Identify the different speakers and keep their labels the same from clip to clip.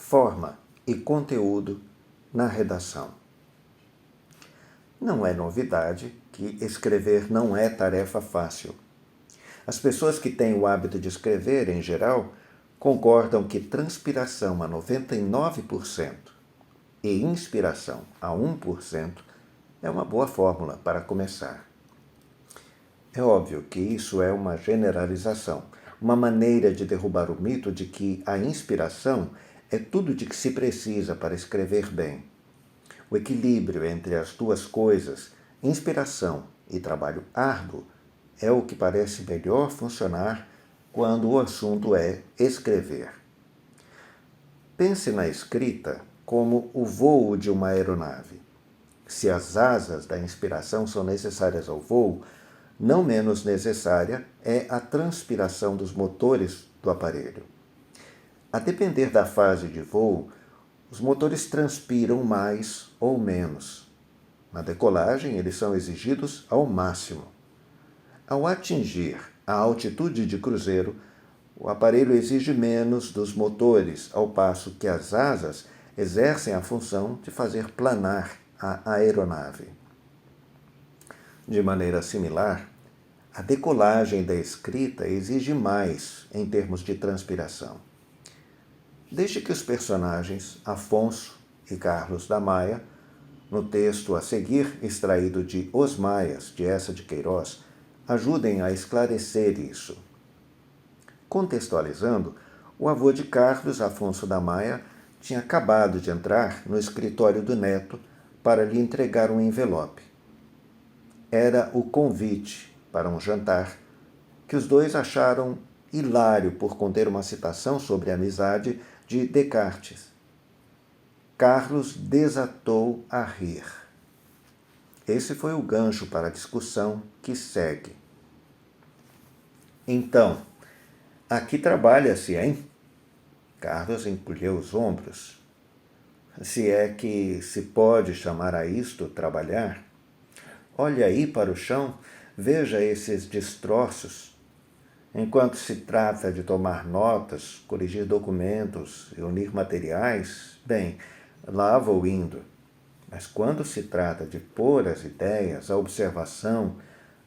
Speaker 1: forma e conteúdo na redação. Não é novidade que escrever não é tarefa fácil. As pessoas que têm o hábito de escrever, em geral, concordam que transpiração a 99% e inspiração a 1% é uma boa fórmula para começar. É óbvio que isso é uma generalização, uma maneira de derrubar o mito de que a inspiração é tudo de que se precisa para escrever bem. O equilíbrio entre as duas coisas, inspiração e trabalho árduo, é o que parece melhor funcionar quando o assunto é escrever. Pense na escrita como o voo de uma aeronave. Se as asas da inspiração são necessárias ao voo, não menos necessária é a transpiração dos motores do aparelho. A depender da fase de voo, os motores transpiram mais ou menos. Na decolagem, eles são exigidos ao máximo. Ao atingir a altitude de cruzeiro, o aparelho exige menos dos motores, ao passo que as asas exercem a função de fazer planar a aeronave. De maneira similar, a decolagem da escrita exige mais em termos de transpiração. Desde que os personagens Afonso e Carlos da Maia, no texto a seguir extraído de Os Maias, de Eça de Queiroz, ajudem a esclarecer isso. Contextualizando, o avô de Carlos, Afonso da Maia, tinha acabado de entrar no escritório do neto para lhe entregar um envelope. Era o convite para um jantar que os dois acharam hilário por conter uma citação sobre a amizade de Descartes. Carlos desatou a rir. Esse foi o gancho para a discussão que segue. Então, aqui trabalha-se, hein? Carlos encolheu os ombros. Se é que se pode chamar a isto trabalhar. Olhe aí para o chão, veja esses destroços. Enquanto se trata de tomar notas, corrigir documentos, reunir materiais, bem, lá vou indo. Mas quando se trata de pôr as ideias, a observação,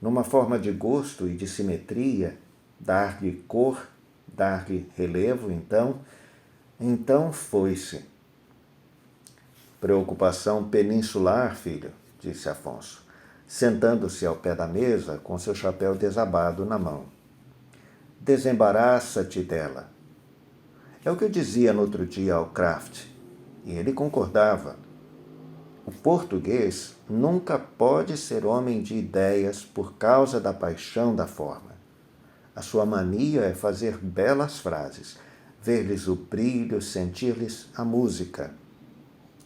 Speaker 1: numa forma de gosto e de simetria, dar-lhe cor, dar-lhe relevo, então foi-se. Preocupação peninsular, filho, disse Afonso, sentando-se ao pé da mesa com seu chapéu desabado na mão. Desembaraça-te dela. É o que eu dizia no outro dia ao Kraft, e ele concordava. O português nunca pode ser homem de ideias por causa da paixão da forma. A sua mania é fazer belas frases, ver-lhes o brilho, sentir-lhes a música.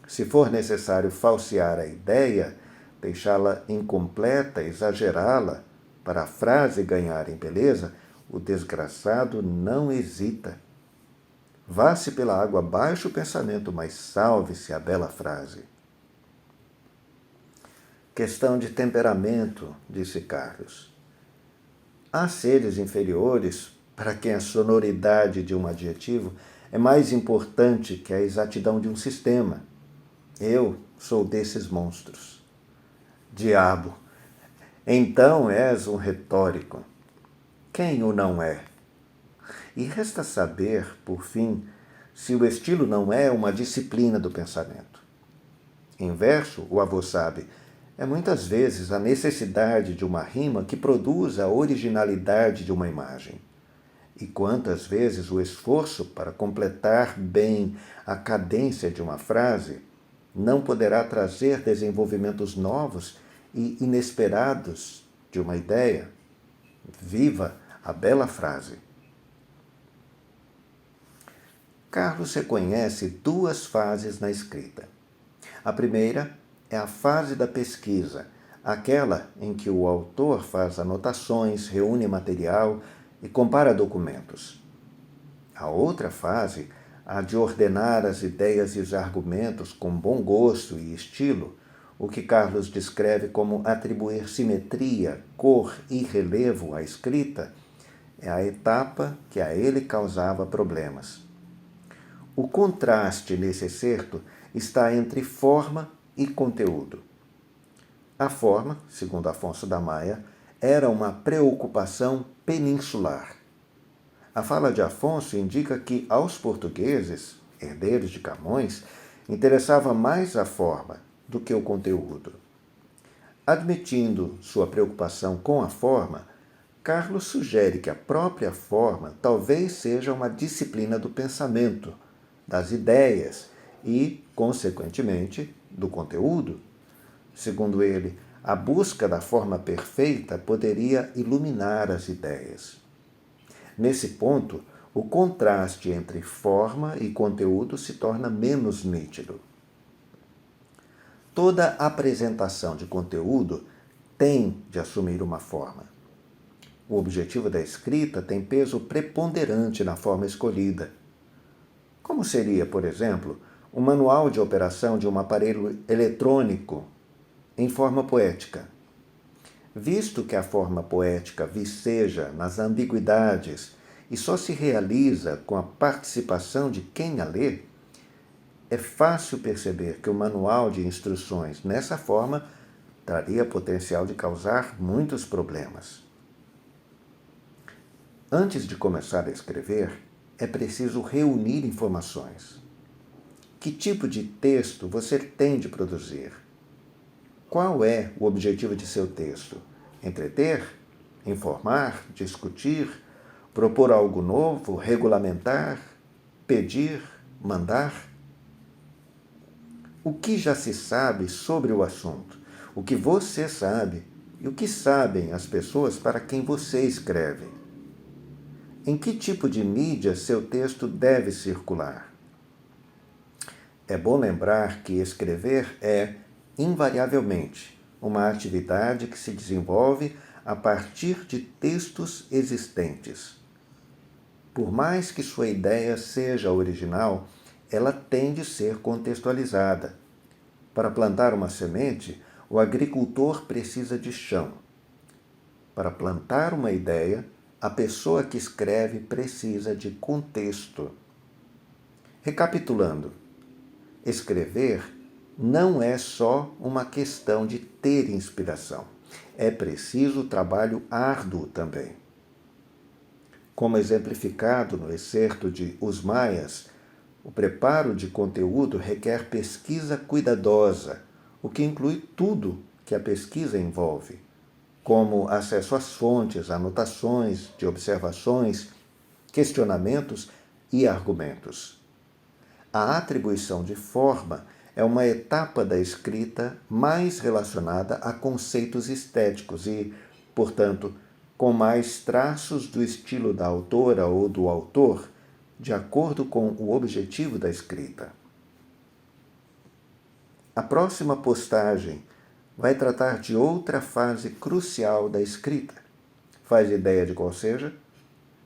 Speaker 1: Se for necessário falsear a ideia, deixá-la incompleta, exagerá-la, para a frase ganhar em beleza, o desgraçado não hesita. Vá-se pela água abaixo o pensamento, mas salve-se a bela frase. Questão de temperamento, disse Carlos. Há seres inferiores para quem a sonoridade de um adjetivo é mais importante que a exatidão de um sistema. Eu sou desses monstros. Diabo! Então és um retórico. Quem o não é? E resta saber, por fim, se o estilo não é uma disciplina do pensamento. Em verso, o avô sabe, é muitas vezes a necessidade de uma rima que produz a originalidade de uma imagem. E quantas vezes o esforço para completar bem a cadência de uma frase não poderá trazer desenvolvimentos novos e inesperados de uma ideia? Viva a bela frase! Carlos reconhece duas fases na escrita. A primeira é a fase da pesquisa, aquela em que o autor faz anotações, reúne material e compara documentos. A outra fase, a de ordenar as ideias e os argumentos com bom gosto e estilo, o que Carlos descreve como atribuir simetria, cor e relevo à escrita, é a etapa que a ele causava problemas. O contraste nesse excerto está entre forma e conteúdo. A forma, segundo Afonso da Maia, era uma preocupação peninsular. A fala de Afonso indica que, aos portugueses, herdeiros de Camões, interessava mais a forma do que o conteúdo. Admitindo sua preocupação com a forma, Carlos sugere que a própria forma talvez seja uma disciplina do pensamento, das ideias e, consequentemente, do conteúdo. Segundo ele, a busca da forma perfeita poderia iluminar as ideias. Nesse ponto, o contraste entre forma e conteúdo se torna menos nítido. Toda apresentação de conteúdo tem de assumir uma forma. O objetivo da escrita tem peso preponderante na forma escolhida. Como seria, por exemplo, o manual de operação de um aparelho eletrônico em forma poética? Visto que a forma poética viceja nas ambiguidades e só se realiza com a participação de quem a lê, é fácil perceber que o manual de instruções nessa forma traria potencial de causar muitos problemas. Antes de começar a escrever, é preciso reunir informações. Que tipo de texto você tem de produzir? Qual é o objetivo de seu texto? Entreter? Informar? Discutir? Propor algo novo? Regulamentar? Pedir? Mandar? O que já se sabe sobre o assunto? O que você sabe e o que sabem as pessoas para quem você escreve? Em que tipo de mídia seu texto deve circular? É bom lembrar que escrever é, invariavelmente, uma atividade que se desenvolve a partir de textos existentes. Por mais que sua ideia seja original, ela tem de ser contextualizada. Para plantar uma semente, o agricultor precisa de chão. Para plantar uma ideia, a pessoa que escreve precisa de contexto. Recapitulando, escrever não é só uma questão de ter inspiração. É preciso trabalho árduo também. Como exemplificado no excerto de Os Maias, o preparo de conteúdo requer pesquisa cuidadosa, o que inclui tudo que a pesquisa envolve, como acesso às fontes, anotações de observações, questionamentos e argumentos. A atribuição de forma é uma etapa da escrita mais relacionada a conceitos estéticos e, portanto, com mais traços do estilo da autora ou do autor, de acordo com o objetivo da escrita. A próxima postagem vai tratar de outra fase crucial da escrita. Faz ideia de qual seja?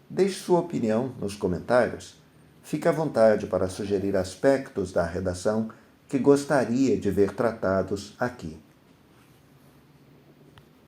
Speaker 1: Deixe sua opinião nos comentários. Fique à vontade para sugerir aspectos da redação que gostaria de ver tratados aqui.